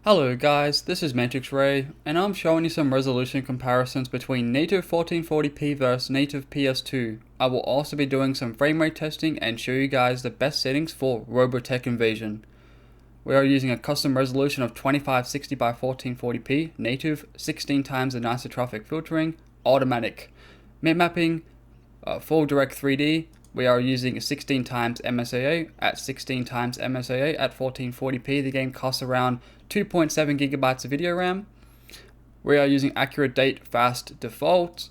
Hello guys, this is Matrix Ray, and I'm showing you some resolution comparisons between native 1440p versus native PS2. I will also be doing some frame rate testing and show you guys the best settings for Robotech Invasion. We are using a custom resolution of 2560 by 1440p, native, 16 times the anisotropic filtering, automatic. Mip mapping, full direct 3D. We are using 16 times MSAA at 16 times MSAA at 1440p. The game costs around 2.7 gigabytes of video RAM. We are using accurate date fast default.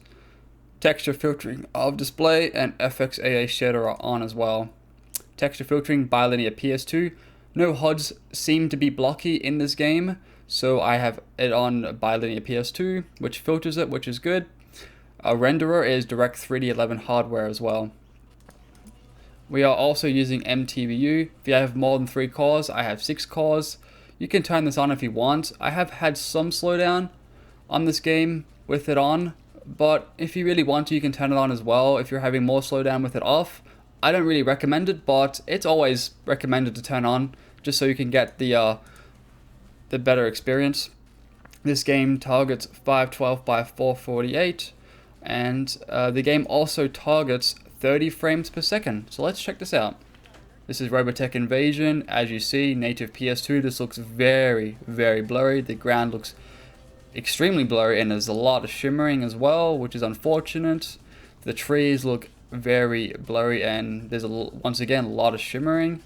Texture filtering of display and FXAA shader are on as well. Texture filtering bilinear PS2. No HUDs seem to be blocky in this game, so I have it on bilinear PS2, which filters it, which is good. A renderer is Direct 3D 11 hardware as well. We are also using MTBU. If you have more than 3 cores, I have 6 cores. You can turn this on if you want. I have had some slowdown on this game with it on, but if you really want to, you can turn it on as well if you're having more slowdown with it off. I don't really recommend it, but it's always recommended to turn on just so you can get the better experience. This game targets 512 by 448, and the game also targets 30 frames per second. So let's check this out. This is Robotech Invasion. As you see, native PS2, this looks very, very blurry. The ground looks extremely blurry, and there's a lot of shimmering as well, which is unfortunate. The trees look very blurry, and there's once again a lot of shimmering.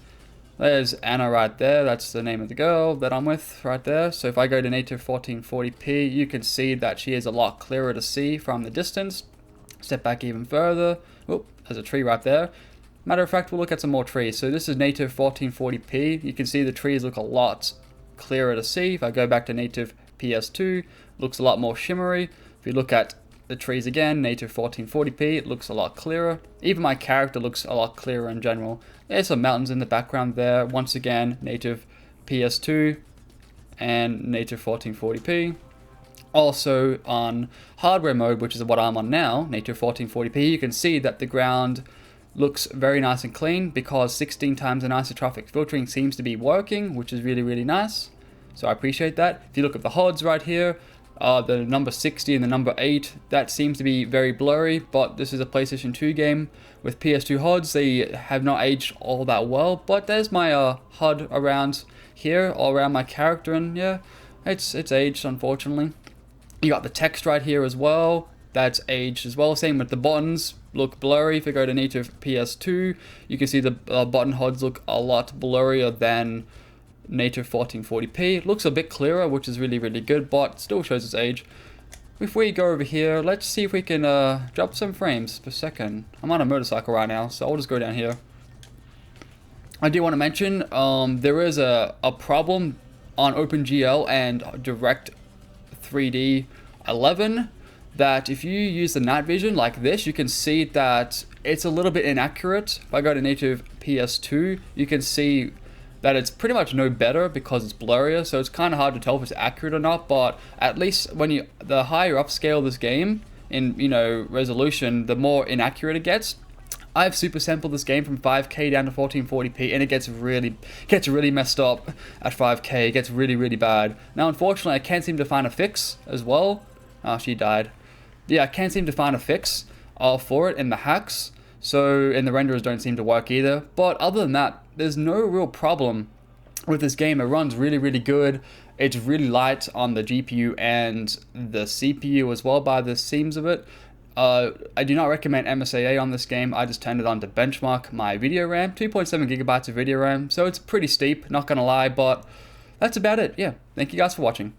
There's Anna right there. That's the name of the girl that I'm with right there. So if I go to native 1440p, you can see that she is a lot clearer to see from the distance. Step back even further. Oh, there's a tree right there. Matter of fact, we'll look at some more trees. So this is native 1440p. You can see the trees look a lot clearer to see. If I go back to native PS2, looks a lot more shimmery. If you look at the trees again, native 1440p, it looks a lot clearer. Even my character looks a lot clearer in general. There's some mountains in the background there. Once again, native PS2 and native 1440p. Also on hardware mode, which is what I'm on now, native 1440p, you can see that the ground looks very nice and clean because 16 times anisotropic filtering seems to be working, which is really, really nice. So I appreciate that. If you look at the HUDs right here, the number 60 and the number 8, that seems to be very blurry, but this is a PlayStation 2 game with PS2 HUDs. They have not aged all that well, but there's my HUD around here, all around my character, and yeah, it's aged, unfortunately. You got the text right here as well. That's aged as well. Same with the buttons. Look blurry. If you go to native PS2, you can see the button HUDs look a lot blurrier than native 1440p. It looks a bit clearer, which is really, really good, but still shows its age. If we go over here, let's see if we can drop some frames per second. I'm on a motorcycle right now, so I'll just go down here. I do want to mention there is a problem on OpenGL and Direct 3D 11 that if you use the night vision like this, you can see that it's a little bit inaccurate. If I go to native PS2, you can see that it's pretty much no better because it's blurrier, so it's kind of hard to tell if it's accurate or not. But at least when the higher upscale this game in resolution, the more inaccurate it gets. I've super sampled this game from 5K down to 1440p, and it gets really messed up at 5K. It gets really, really bad. Now, unfortunately, I can't seem to find a fix as well. Oh, she died. Yeah, I can't seem to find a fix for it in the hacks. And the renderers don't seem to work either. But other than that, there's no real problem with this game. It runs really, really good. It's really light on the GPU and the CPU as well by the seams of it. I do not recommend MSAA on this game. I just turned it on to benchmark my video RAM, 2.7 gigabytes of video RAM, so it's pretty steep, not gonna lie, but that's about it. Yeah, thank you guys for watching.